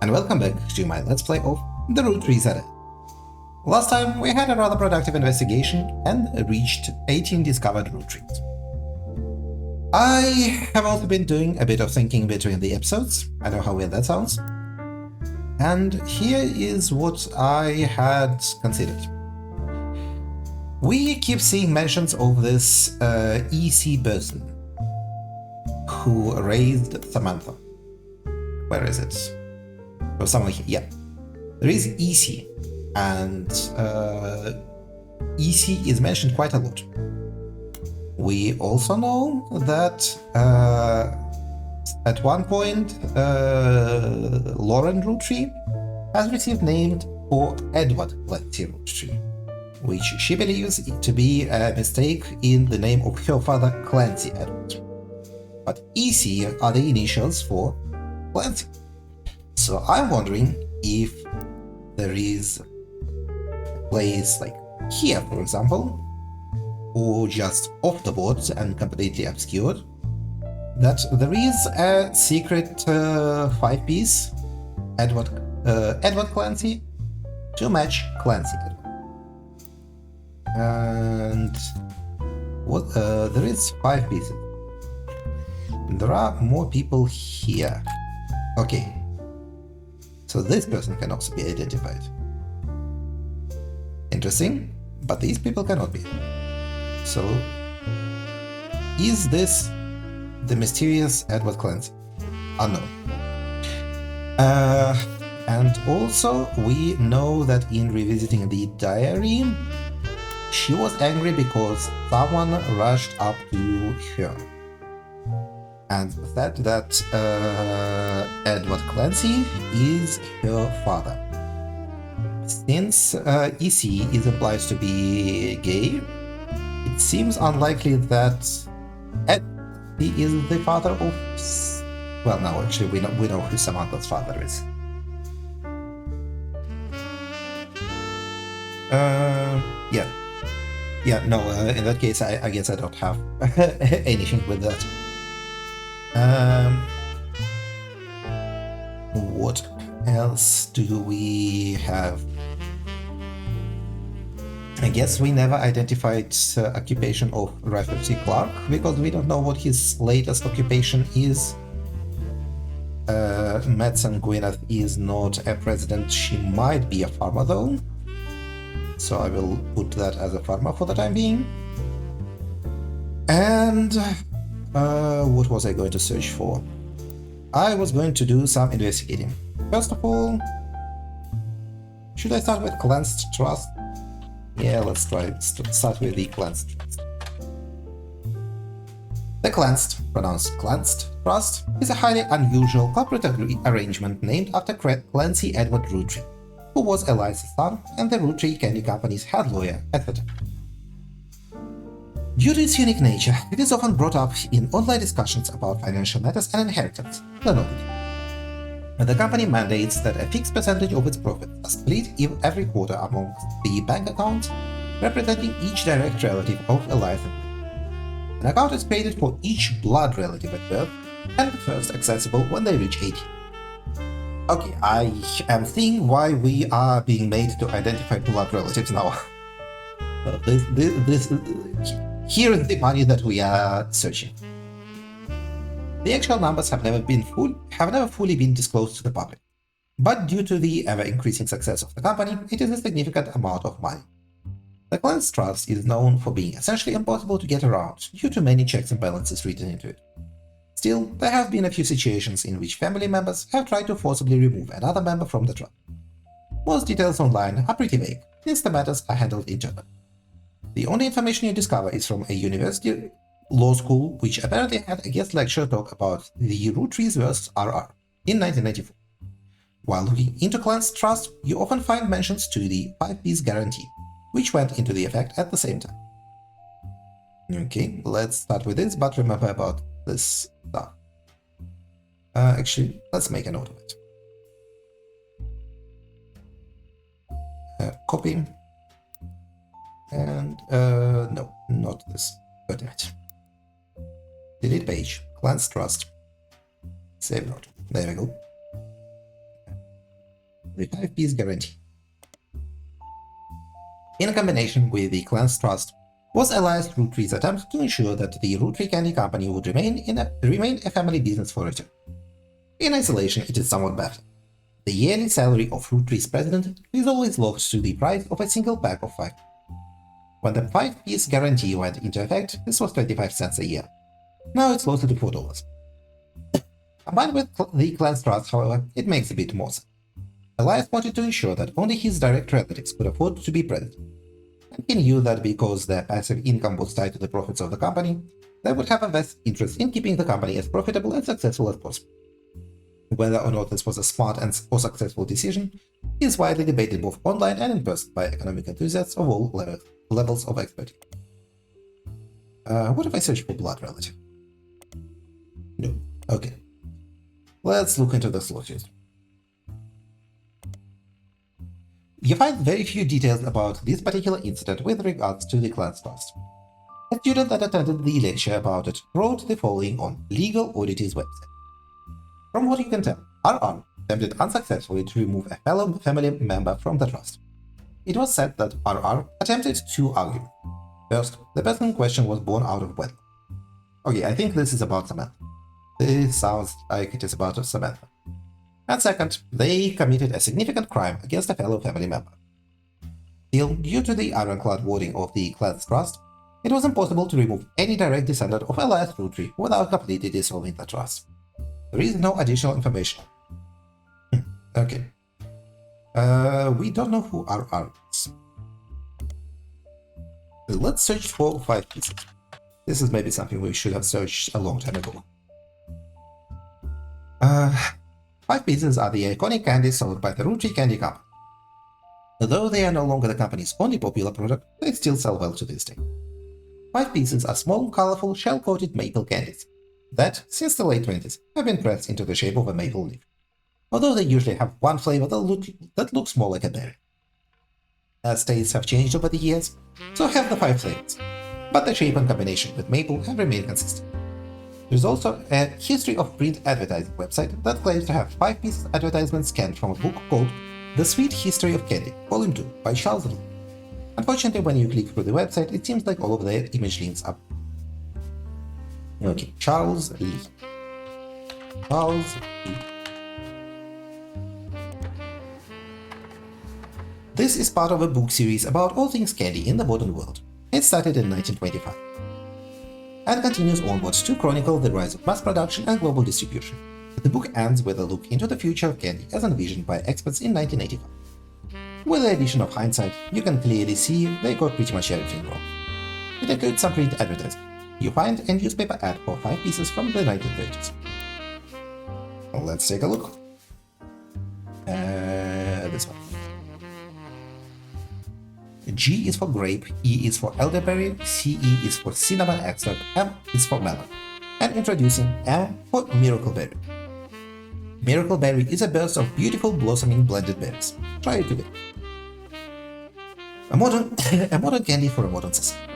and welcome back to my Let's Play of the Roottrees edit. Last time we had a rather productive investigation and reached 18 discovered Roottrees. I have also been doing a bit of thinking between the episodes, I know how weird that sounds, and here is what I had considered. We keep seeing mentions of this EC person who raised Samantha. Where is it? Oh, somewhere here. Yeah. There is EC, and EC is mentioned quite a lot. We also know that at one point Lauren Rootree has received name for Edward Clancy Rootree, which she believes to be a mistake in the name of her father Clancy Edward. But EC are the initials for Clancy. So I'm wondering if there is a place like here, for example, or just off the board and completely obscured, that there is a secret 5-piece Edward Clancy to match Clancy Edward. And what there is 5 pieces. There are more people here. Okay. So this person can also be identified. Interesting, but these people cannot be. So, is this the mysterious Edward Clancy? Unknown. And also, we know that in revisiting the diary, she was angry because someone rushed up to her and said that Edward Clancy is her father. Since EC is implied to be gay, it seems unlikely that he is the father of... Well, no, actually, we know who Samantha's father is. In that case, I guess I don't have anything with that. What else do we have? I guess we never identified occupation of Ruther C. Clark because we don't know what his latest occupation is. Madsen Gwyneth is not a president. She might be a farmer though, so I will put that as a farmer for the time being. And what was I going to search for? I was going to do some investigating. First of all, should I start with Cleansed Trust? Yeah, let's start with the Cleansed Trust. The Cleansed, pronounced Cleansed Trust, is a highly unusual corporate arrangement named after Clancy Edward Rootree, who was Eliza's son and the Rootree Candy Company's head lawyer at the time. Due to its unique nature, it is often brought up in online discussions about financial matters and inheritance, the novelty. The company mandates that a fixed percentage of its profits are split every quarter amongst the bank accounts representing each direct relative of Eliza. An account is created for each blood relative at birth and first accessible when they reach 18. Okay, I am seeing why we are being made to identify blood relatives now. Here is the money that we are searching. The actual numbers have never fully been disclosed to the public, but due to the ever-increasing success of the company, it is a significant amount of money. The Cleansed Trust is known for being essentially impossible to get around due to many checks and balances written into it. Still, there have been a few situations in which family members have tried to forcibly remove another member from the trust. Most details online are pretty vague, since the matters are handled internally. The only information you discover is from a university law school which apparently had a guest lecture talk about the Roottrees vs. RR in 1994. While looking into Cleansed Trust, you often find mentions to the 5-piece guarantee, which went into the effect at the same time. Okay, let's start with this, but remember about this stuff. Actually, let's make a note of it. Copy. And, no, not this. Wait a minute. Delete page. Cleansed Trust. Save note. There we go. the 5-piece guarantee. In combination with the clan's trust, was Elias Roottrees' attempt to ensure that the Roottries Candy Company would remain a family business for eternity. In isolation, it is somewhat baffling. The yearly salary of Roottrees' president is always locked to the price of a single pack of 5. When the 5-piece guarantee went into effect, this was 25 cents a year. Now it's closer to $4. Combined with the clan's trust, however, it makes a bit more sense. Elias wanted to ensure that only his direct relatives could afford to be president, and he knew that because their passive income was tied to the profits of the company, they would have a vested interest in keeping the company as profitable and successful as possible. Whether or not this was a smart or successful decision is widely debated both online and in person by economic enthusiasts of all levels of expertise. What if I search for blood relative? No. Okay. Let's look into this lawsuit. You find very few details about this particular incident with regards to the clan's trust. A student that attended the lecture about it wrote the following on Legal Oddity's website. From what you can tell, RR attempted unsuccessfully to remove a fellow family member from the trust. It was said that RR attempted two arguments. First, the person in question was born out of wedlock. Okay, I think this is about Samantha. This sounds like it is about Samantha. And second, they committed a significant crime against a fellow family member. Still, due to the ironclad wording of the clan's trust, it was impossible to remove any direct descendant of Elias Roottries without completely dissolving the trust. There is no additional information. Okay. We don't know who RR is. Let's search for 5 pieces. This is maybe something we should have searched a long time ago. 5 pieces are the iconic candies sold by the Roottries Candy Company. Though they are no longer the company's only popular product, they still sell well to this day. 5 pieces are small, colorful, shell-coated maple candies that, since the late 20s, have been pressed into the shape of a maple leaf, although they usually have one flavor that looks more like a berry. As tastes have changed over the years, so have the 5 flavors, but the shape and combination with maple have remained consistent. There is also a history of print advertising website that claims to have 5-piece advertisements scanned from a book called The Sweet History of Candy, Volume 2 by Charles Lee. Unfortunately, when you click through the website, it seems like all of their image links are... Okay, Charles Lee. Charles Lee. This is part of a book series about all things candy in the modern world. It started in 1925 and continues onwards to chronicle the rise of mass production and global distribution. The book ends with a look into the future of candy as envisioned by experts in 1985. With the addition of hindsight, you can clearly see they got pretty much everything wrong. It includes some print advertising. You find a newspaper ad for 5 pieces from the 1930s. Let's take a look. This one. G is for grape, E is for elderberry, CE is for cinnamon extract, M is for melon. And introducing M for miracle berry. Miracle berry is a burst of beautiful blossoming blended berries. Try it today. A modern candy for a modern society.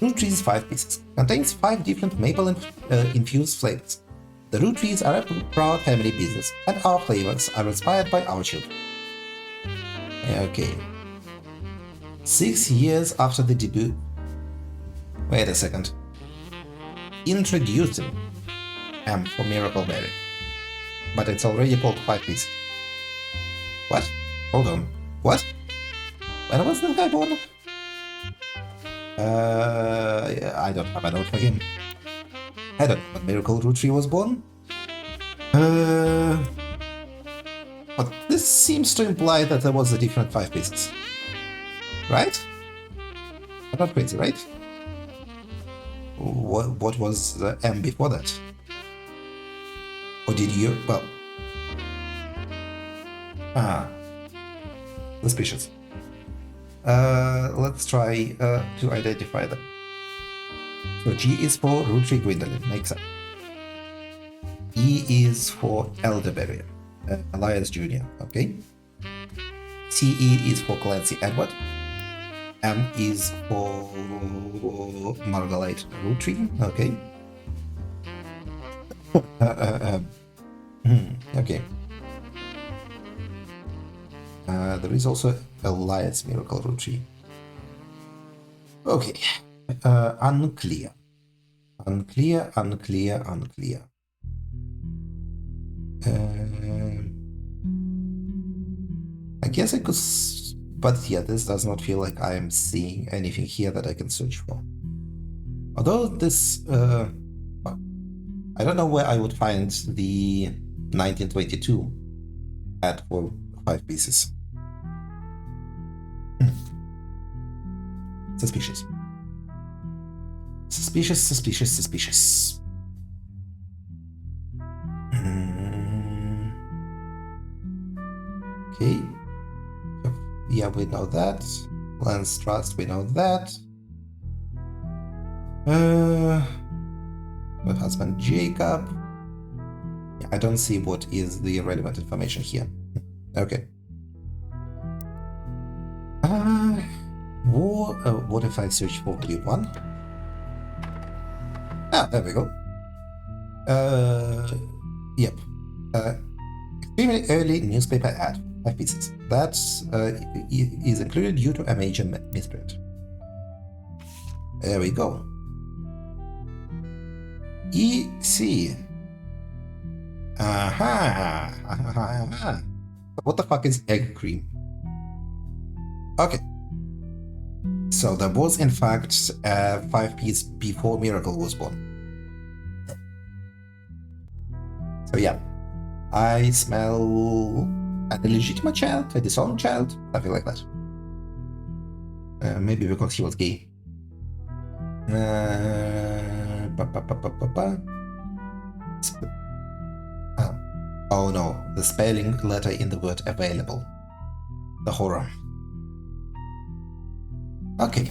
Roottrees 5 pieces contains 5 different maple infused flavors. The Roottrees are a proud family business, and our flavors are inspired by our children. Okay. 6 years after the debut. Wait a second. Introducing M for Miracle Berry. But it's already called 5 pieces. What? Hold on. What? When was this guy born? I don't have a note for him. I don't know when Miracle Roottries was born. But this seems to imply that there was a different 5 pieces. Right? I'm not crazy, right? What was the M before that? Or did you... well... suspicious. Let's try to identify them. So G is for Roottries Gwendolyn, makes sense. E is for Elderberry, Elias Jr., okay? CE is for Clancy Edward. M is for Margalite Roottries, okay? Okay. There is also Alliance Miracle Rootree. Okay. Unclear. Unclear. I guess I could... But yeah, this does not feel like I am seeing anything here that I can search for. Although this... I don't know where I would find the 1922 ad for 5 pieces. Suspicious. Suspicious. Okay. Yeah, we know that. Lance Trust, we know that. My husband Jacob. Yeah, I don't see what is the relevant information here. Okay. What if I search for the one? Ah, there we go. Yep. Extremely early newspaper ad, 5 pieces. That is included due to a major misprint. There we go. EC. Aha. What the fuck is egg cream? Okay. So there was in fact a 5-piece before Miracle was born. So yeah, I smell an illegitimate child, a disowned child, something like that. Maybe because he was gay. Oh no, the spelling letter in the word available. The horror. Okay,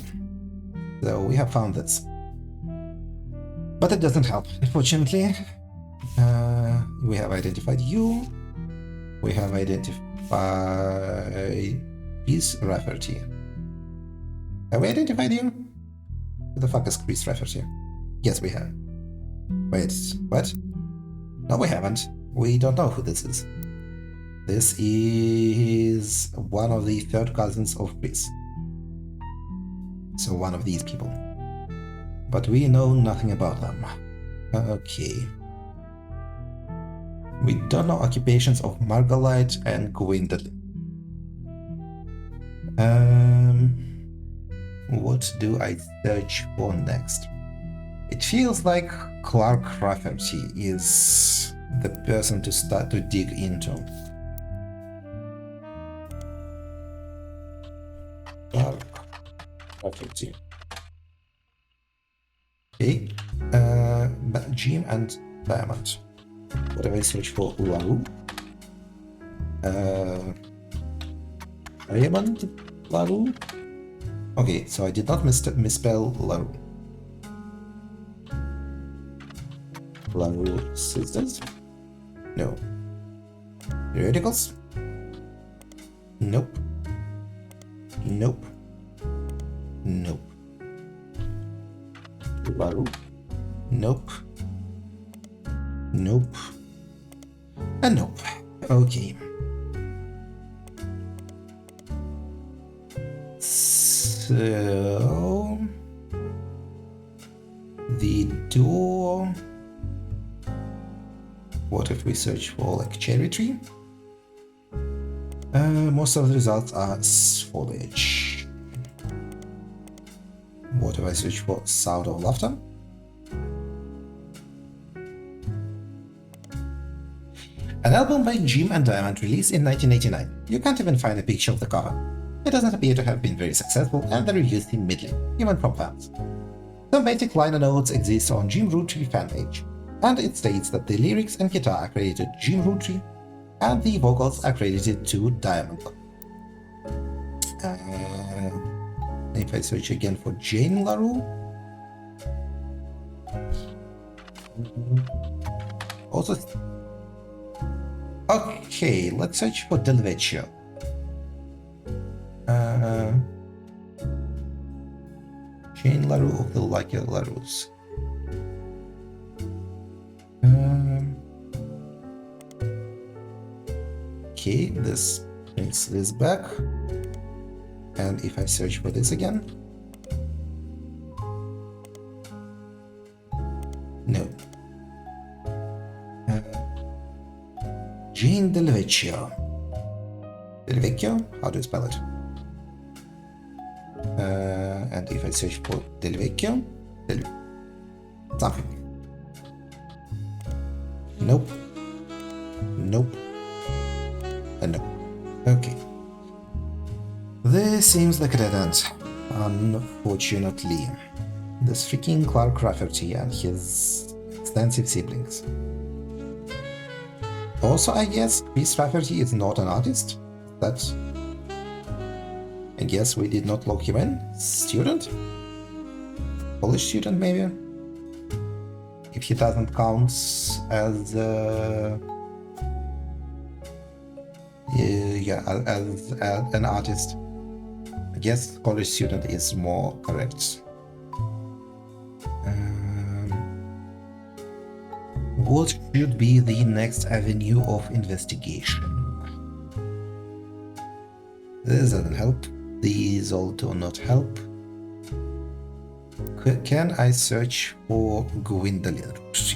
so we have found this. But it doesn't help, unfortunately. We have identified you. We have identified Chris Rafferty. Have we identified you? Who the fuck is Chris Rafferty? Yes, we have. Wait, what? No, we haven't. We don't know who this is. This is one of the third cousins of Chris. So one of these people. But we know nothing about them. Okay. We don't know occupations of Margalite and Gwendolyn. What do I search for next? It feels like Clark Rafferty is the person to start to dig into. Clark Rafferty. Okay. Jim and Diamond. What do I search for? LaRue? Raymond LaRue? Okay, so I did not misspell LaRue. LaRue sisters? No. Periodicals? Nope. Nope. Nope. LaRue? Nope. Nope. And nope. Okay. So the door. What if we search for like cherry tree? Most of the results are foliage. What if I search for sound of laughter? An album by Jim and Diamond released in 1989. You can't even find a picture of the cover. It doesn't appear to have been very successful, and the reviews seem middling, even from fans. Some basic liner notes exist on Jim Roottrees fan page, and it states that the lyrics and guitar are credited to Jim Roottrees, and the vocals are credited to Diamond. If I search again for Jane LaRue, also. Okay, let's search for Del Vecchio. Jane LaRue of the Lucky LaRues. Okay, this Brings this back. And if I search for this again, no. Jane Del Vecchio. Del Vecchio? How do you spell it? And if I search for Del Vecchio, something. Nope. Nope. And no. Okay. This seems like a dead end, unfortunately. This freaking Clark Rafferty and his extensive siblings. Also, I guess Chris Rafferty is not an artist. I guess we did not lock him in. Student? Polish student, maybe? If he doesn't count as as an artist. I guess college student is more correct. What should be the next avenue of investigation? This doesn't help. These all do not help. Can I search for Gwendolyn Roottrees?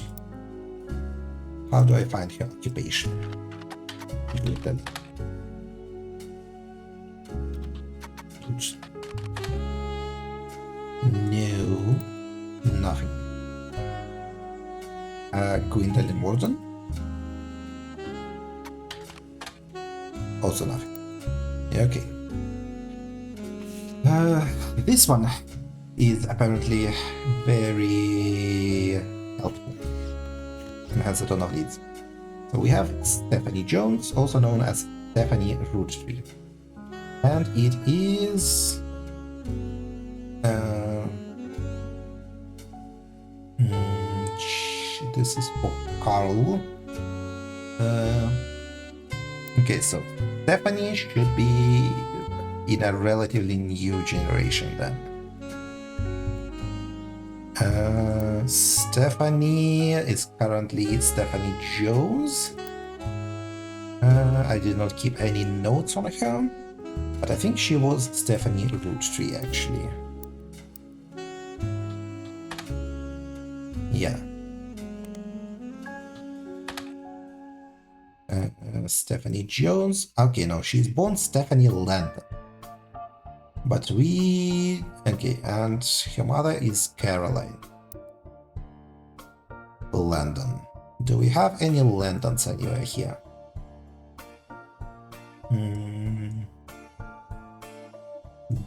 How do I find her occupation? Gwendolyn. No, nothing. Gwendolyn Warden? Also nothing. Okay. This one is apparently very helpful and has a ton of leads. So we have Stephanie Jones, also known as Stephanie Roottrees. And it is this is for Carl. Okay, so Stephanie should be in a relatively new generation then. Stephanie is currently Stephanie Jones. I did not keep any notes on her, but I think she was Stephanie Roottrees actually. Yeah. Stephanie Jones. Okay, no, she's born Stephanie Landon. But we... Okay, and her mother is Caroline Landon. Do we have any Landons anywhere here?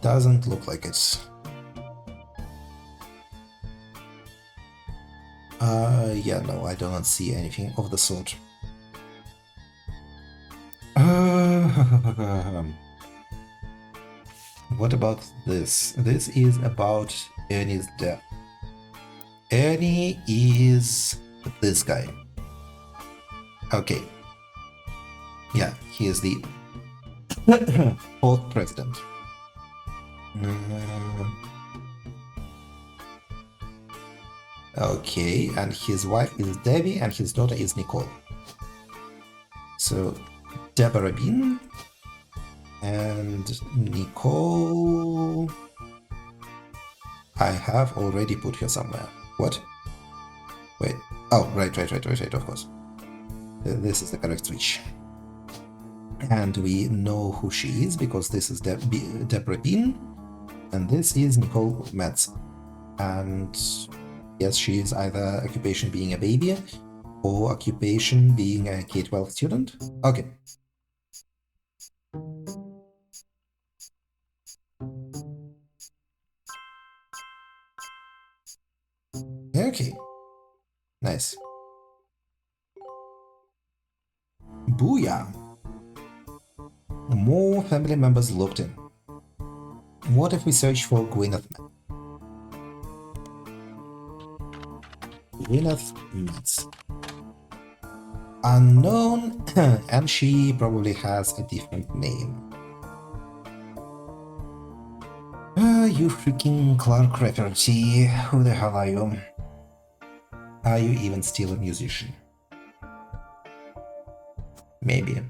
Doesn't look like it. Yeah, no, I do not see anything of the sort. What about this? This is about Ernie's death. Ernie is this guy. Okay. Yeah, he is the fourth president. Okay, and his wife is Debbie and his daughter is Nicole. So, Deborah Bean and Nicole... I have already put her somewhere. What? Wait. Oh, right, of course. This is the correct switch. And we know who she is because this is Deborah Bean and this is Nicole Metz. And yes, she is either occupation being a baby or occupation being a K-12 student. Okay. Okay. Nice. Booyah! More family members looked in. What if we search for Gwyneth? Gwyneth Metz. Unknown, and she probably has a different name. You freaking Clark Rafferty, who the hell are you? Are you even still a musician? Maybe.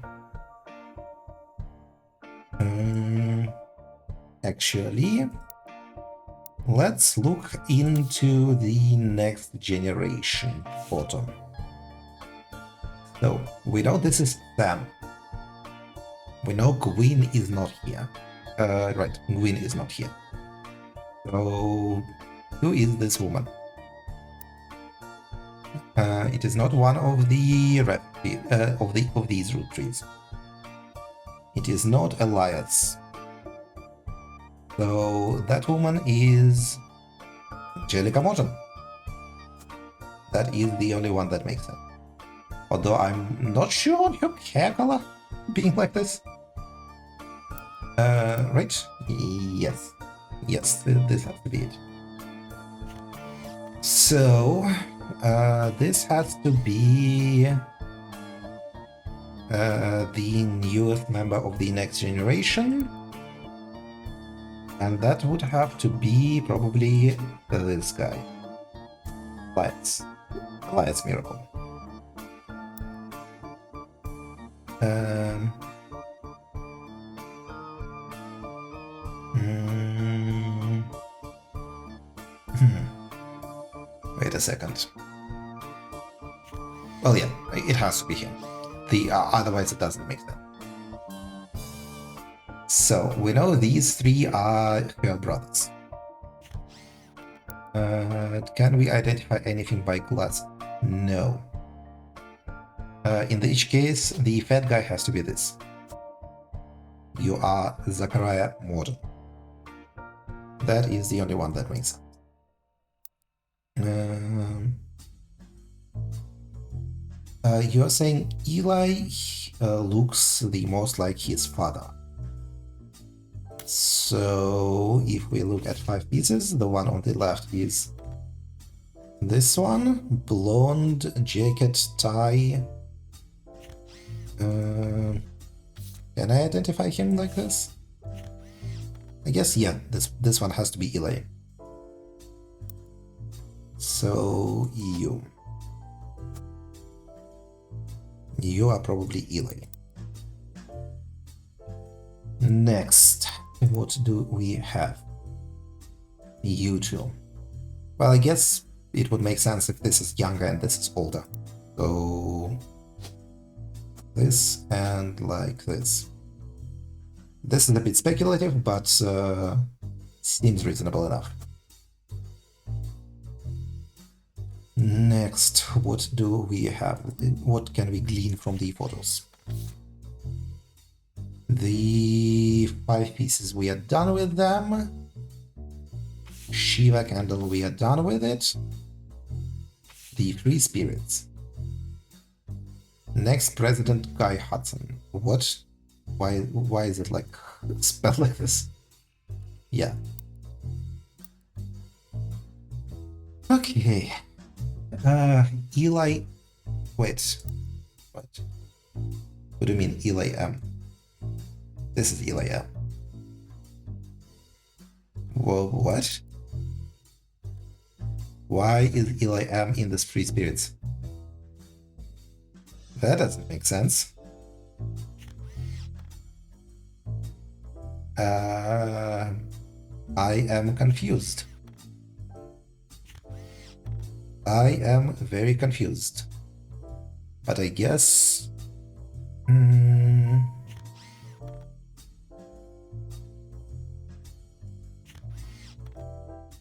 Actually, let's look into the next generation photo. So we know this is Sam. We know Gwyn is not here. Right, Gwyn is not here. So who is this woman? It is not one of the of these Roottrees. It is not Elias. So that woman is Angelica Morton. That is the only one that makes sense. Although I'm not sure on her hair color being like this. Right? Yes. Yes, this has to be it. So, this has to be the newest member of the next generation. And that would have to be probably this guy. Elias Miracle. Wait a second. Well, yeah, it has to be him. Otherwise it doesn't make sense. So, we know these three are her brothers. Can we identify anything by glass? No. In each case, the fat guy has to be this. You are Zachariah Morton. That is the only one that makes sense. You're saying Eli looks the most like his father. So if we look at 5 pieces, the one on the left is this one, blonde, jacket, tie. Can I identify him like this? I guess, yeah, this one has to be Eli. So you are probably Eli. Next, what do we have? You two. Well, I guess it would make sense if this is younger and this is older. So this and like this. This is a bit speculative, but seems reasonable enough. Next, what do we have? What can we glean from the photos? The 5 pieces, we are done with them. Shiva candle, we are done with it. The 3 spirits. Next, President Guy Hudson. What? Why is it like spelled like this? Yeah. Okay. Eli. Wait. What? What do you mean Eli M? This is Eli M. Well, what? Why is Eli M in the 3 spirits? That doesn't make sense. I am confused. I am very confused. But I guess...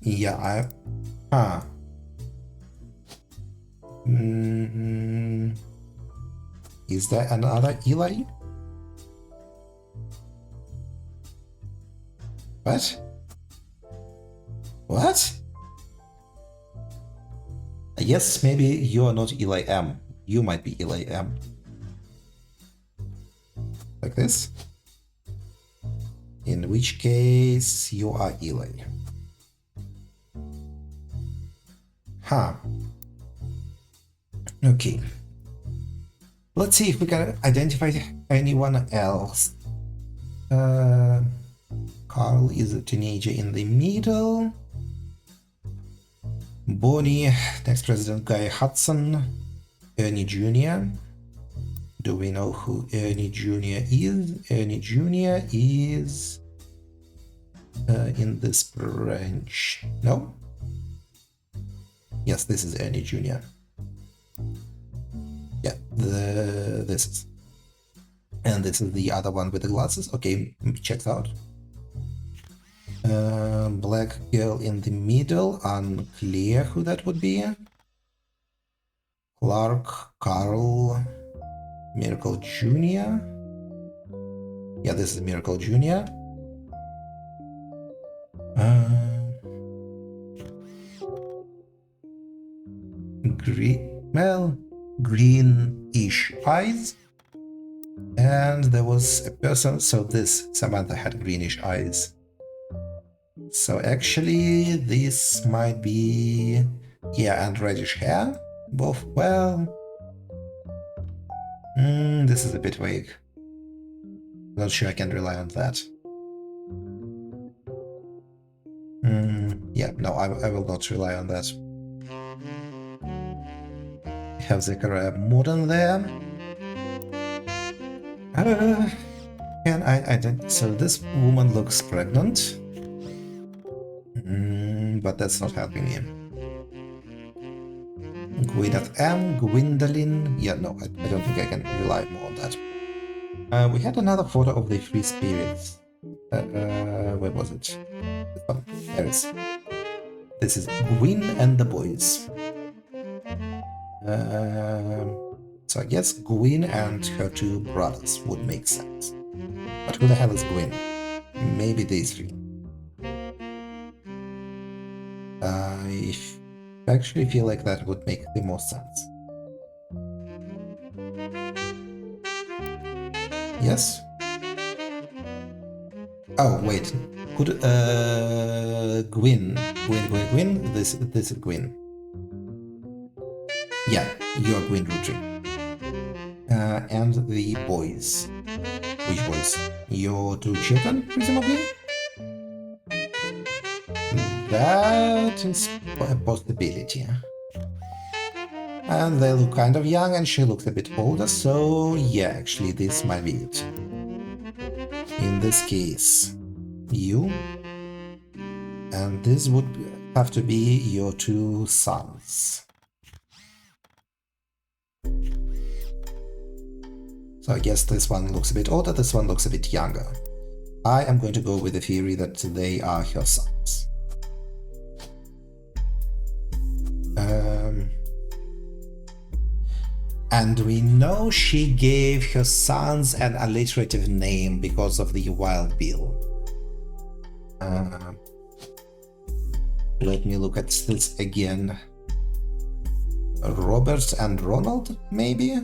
yeah, is there another Eli? What? What? I guess maybe you are not Eli M. You might be Eli M. Like this? In which case you are Eli. Huh. Okay. Let's see if we can identify anyone else. Carl is a teenager in the middle. Bonnie, next president Guy Hudson. Ernie Jr. Do we know who Ernie Jr. is? Ernie Jr. is in this branch. No? Yes, this is Ernie Jr. Yeah, this is. And this is the other one with the glasses. Okay, checked out. Black girl in the middle, unclear who that would be. Clark, Carl, Miracle Jr. Yeah, this is Miracle Jr. Greenish eyes. And there was a person, so this Samantha had greenish eyes. So actually, this might be, yeah, and reddish hair. Both, well, this is a bit vague. Not sure I can rely on that. Yeah, no, I will not rely on that. Have Zechariah Modern there. And I don't. So this woman looks pregnant, but that's not helping me. Gwyneth M, Gwendolyn. Yeah, no, I don't think I can rely more on that. We had another photo of the Free Spirits. Where was it? Oh, there it is. This is Gwyn and the boys. So I guess Gwyn and her two brothers would make sense. But who the hell is Gwyn? Maybe these three. I actually feel like that would make the most sense. Yes? Oh, wait. Could Gwyn. This is Gwyn. Yeah, you're Gwyn Roottrees. And the boys. Which boys? Your two children, presumably? That is a possibility. And they look kind of young, and she looks a bit older, so yeah, actually this might be it. In this case, you. And this would have to be your two sons. So I guess this one looks a bit older, this one looks a bit younger. I am going to go with the theory that they are her sons. And we know she gave her sons an alliterative name because of the Wild Bill. Let me look at this again. Robert and Ronald, maybe?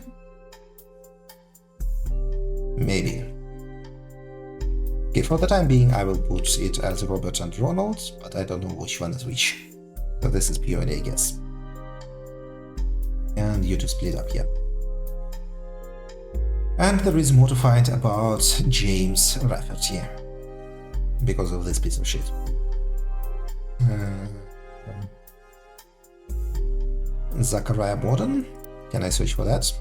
Maybe. Okay, for the time being, I will put it as Robert and Ronald, but I don't know which one is which. So this is purely a guess. And you two split up, yeah. And there is more to find about James Rafferty because of this piece of shit. Zachariah Morden. Can I search for that?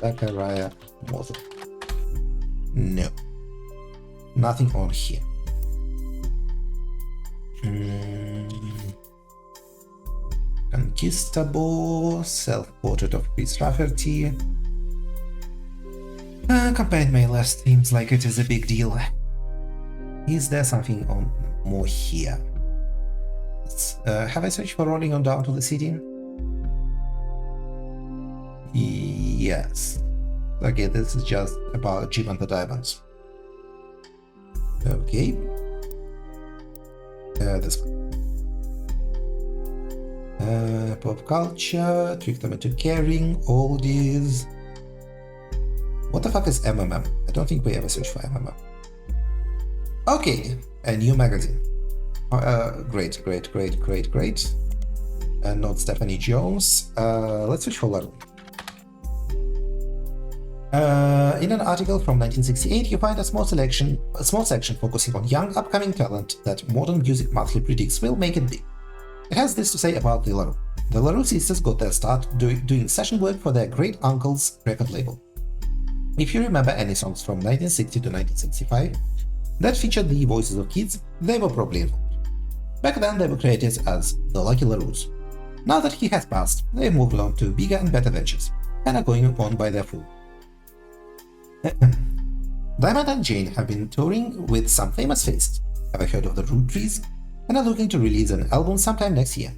Zachariah Morden. No. Nothing on here. Conquistador, self-portrait of Chris Rafferty. Campaign mail list seems like it is a big deal. Is there something on more here? Have I searched for Rolling on Down to the City? Yes. Okay, this is just about Jim and the Diamonds. Okay. This one. Pop culture, trick them into caring, oldies. What the fuck is MMM? I don't think we ever searched for MMM. Okay, a new magazine. Great. Not Stephanie Jones. Let's search for Larry. In an article from 1968, you find a small section focusing on young upcoming talent that Modern Music Monthly predicts will make it big. It has this to say about the LaRue. The LaRue sisters got their start doing session work for their great uncle's record label. If you remember any songs from 1960 to 1965, that featured the voices of kids they were probably involved. Back then they were created as the Lucky Laroos. Now that he has passed, they've moved on to bigger and better ventures, and are going on by their full. Diamond and Jane have been touring with some famous faces. Have I heard of the Roottrees? And are looking to release an album sometime next year.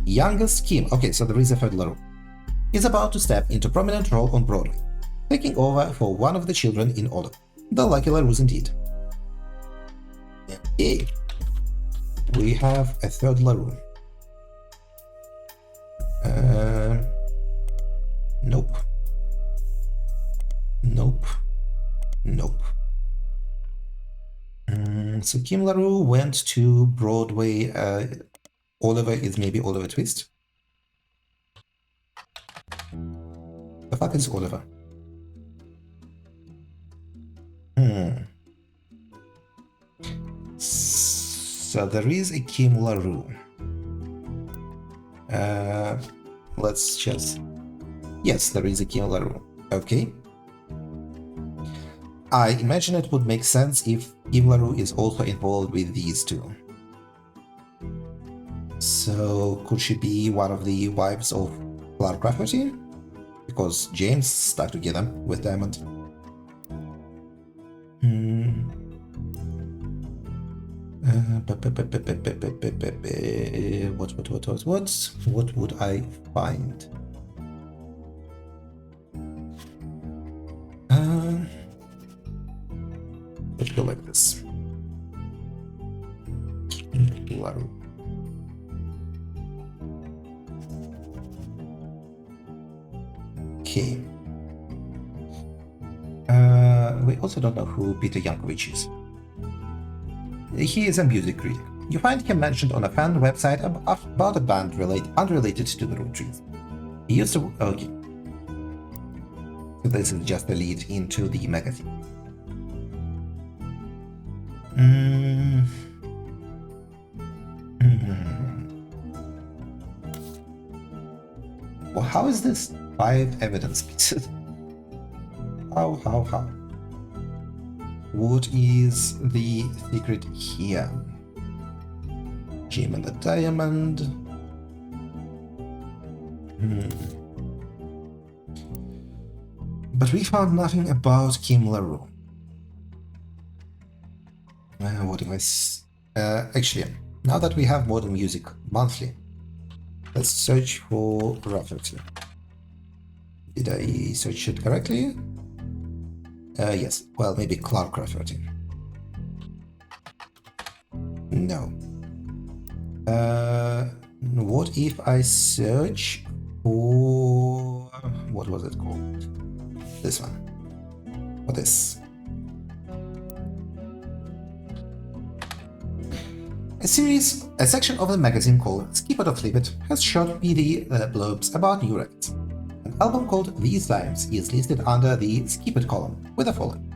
Youngest Kim, okay, so there is a third LaRue, is about to step into prominent role on Broadway, taking over for one of the children in order. The Lucky LaRues indeed. Okay. We have a third LaRue. Nope. Nope. Nope. So Kim LaRue went to Broadway. Oliver is maybe Oliver Twist. The fuck is Oliver? So there is a Kim LaRue. Let's just... Yes, there is a Kim LaRue. Okay. I imagine it would make sense if Kim LaRue is also involved with these two. So could she be one of the wives of Clark Rafferty? Because James stuck together with Diamond. What would I find? Let's go like this. LaRue. Okay. We also don't know who Peter Yankovic is. He is a music critic. You find him mentioned on a fan website about a band unrelated to the Roottrees. He used to... Okay. So this is just a lead into the magazine. Well, how is this 5 evidence pieces? How? What is the secret here? Jim and the Diamond. But we found nothing about Kim LaRue. What if I... actually, now that we have Modern Music Monthly, let's search for Rafferty. Did I search it correctly? Yes, well, maybe Clark Rafferty. No. What if I search for... What was it called? This one. Or this. A section of the magazine called Skip It or Flip It has short PD blurbs about new records. An album called These Times is listed under the Skip It column with the following.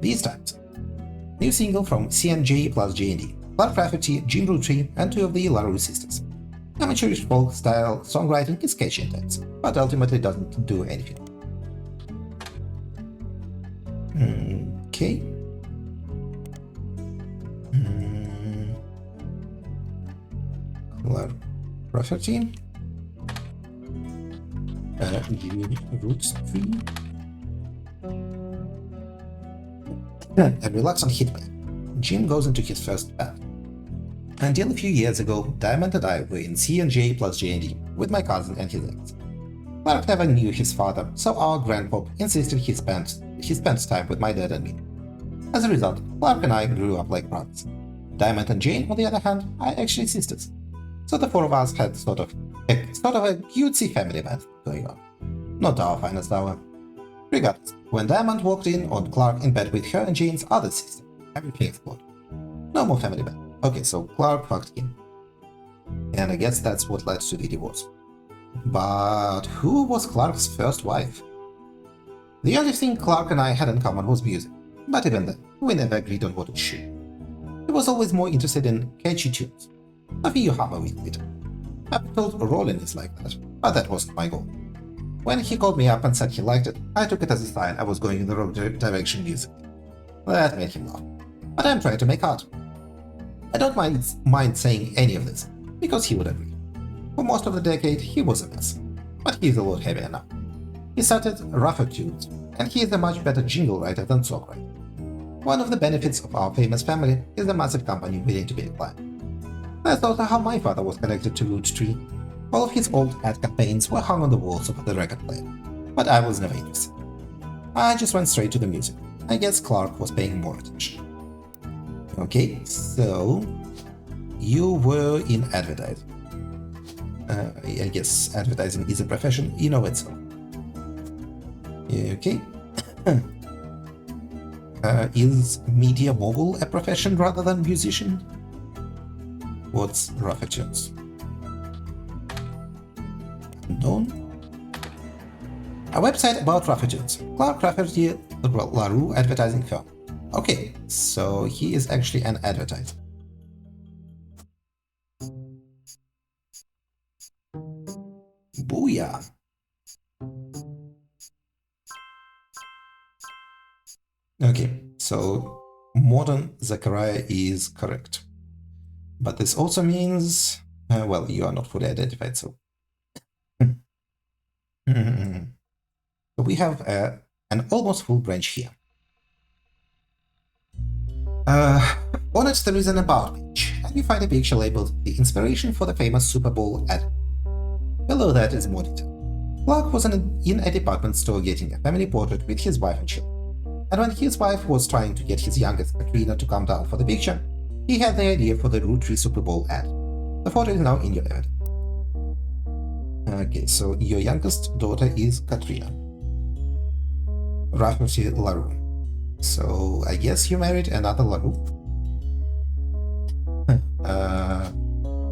These Times. New single from C&J plus J&D, Clark Rafferty, Jim Roottrees, and 2 of the LaRue sisters. Amateurish folk-style songwriting is catchy and tense, but ultimately doesn't do anything. Okay. Clark Rafferty. Roottrees. A reluctant hitman, Jim goes into his first band. Until a few years ago, Diamond and I were in C&J plus J&D with my cousin and his ex. Clark never knew his father, so our grandpop insisted he spent time with my dad and me. As a result, Clark and I grew up like brothers. Diamond and Jane, on the other hand, are actually sisters. So the 4 of us had sort of a cutesy family band going on. Not our finest hour. Regardless, when Diamond walked in on Clark in bed with her and Jane's other sister, everything exploded. No more family band. Okay, so Clark fucked Kim. And I guess that's what led to the divorce. But who was Clark's first wife? The only thing Clark and I had in common was music, but even then, we never agreed on what it should. He was always more interested in catchy tunes. Nothing you hum a week later. I felt Rolling is like that, but that wasn't my goal. When he called me up and said he liked it, I took it as a sign I was going in the wrong direction musically. That made him laugh. but I'm trying to make art. I don't mind saying any of this, because he would agree. For most of the decade, he was a mess, but he's a lot heavier now. He started Roottrees, and he is a much better jingle writer than song writer. One of the benefits of our famous family is the massive company willing to be acquired. That's also how my father was connected to Roottrees. All of his old ad campaigns were hung on the walls of the record player, but I was never interested. I just went straight to the music. I guess Clark was paying more attention. Okay, so you were in advertising. I guess advertising is a profession in of itself. Okay. Is media mogul a profession rather than musician? What's Roottrees? Unknown. A website about Roottrees. Clark Rafferty LaRue advertising firm. Okay, so he is actually an advertiser. Booyah! Okay, so modern Zachariah is correct. But this also means, well, you are not fully identified, so. So we have an almost full branch here. On it there is an about page, and we find a picture labeled "The Inspiration for the Famous Super Bowl Ad." Below that is more detail. Clark was in a department store getting a family portrait with his wife and children. And when his wife was trying to get his youngest, Katrina, to come down for the picture, he had the idea for the Roottrees Super Bowl ad. The photo is now in your evidence. Okay, so your youngest daughter is Katrina. Rafferty LaRue. So I guess you married another LaRue?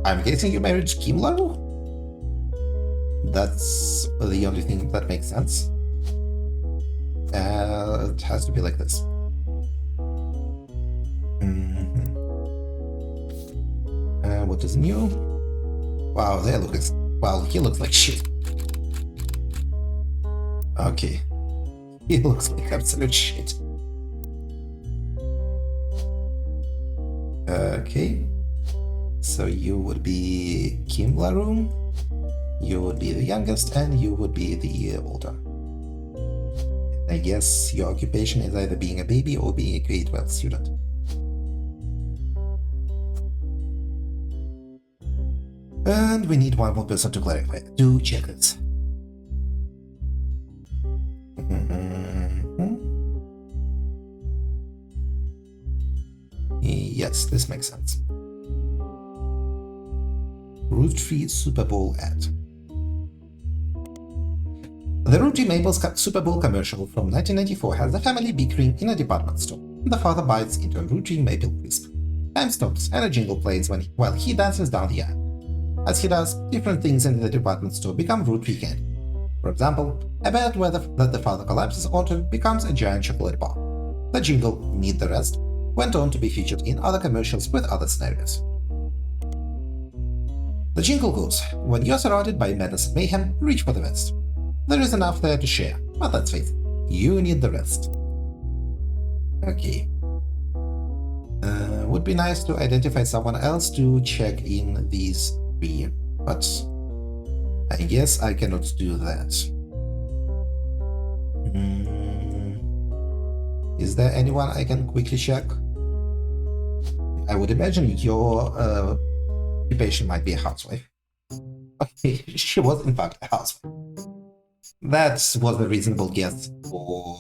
I'm guessing you married Kim LaRue? That's the only thing that makes sense. It has to be like this. What is new? Wow, he looks like shit. Okay. He looks like absolute shit. Okay. So you would be Kim LaRue, you would be the youngest, and you would be the older. I guess your occupation is either being a baby or being a grade 12 student. And we need one more person to clarify. Do check this. Yes, this makes sense. Roottrees Super Bowl ad. The Roottrees Maples Super Bowl commercial from 1994 has the family bickering in a department store. The father bites into a Roottrees Maple crisp. Time stops and a jingle plays while he dances down the aisle. As he does, different things in the department store become Roottrees candy. For example, a bad weather that the father collapses onto becomes a giant chocolate bar. The jingle, Need the Rest, went on to be featured in other commercials with other scenarios. The jingle goes, when you're surrounded by madness and mayhem, reach for the rest. There is enough there to share, but let's face it, you need the rest. Okay. Would be nice to identify someone else to check in these three, but I guess I cannot do that. Is there anyone I can quickly check? I would imagine your occupation might be a housewife. Okay, she was in fact a housewife. That was a reasonable guess for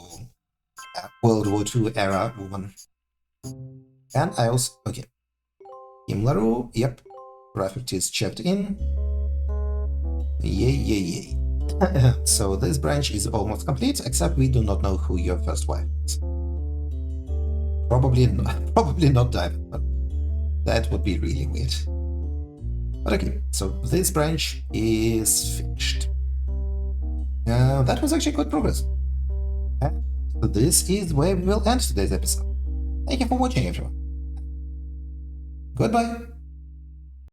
a World War II era woman. And I also, okay. Kim LaRue, yep. Rafferty's checked in. Yay. So this branch is almost complete, except we do not know who your first wife is. Probably not Diamond, but that would be really weird. But okay, so this branch is finished. That was actually good progress. And this is where we will end today's episode. Thank you for watching, everyone. Goodbye.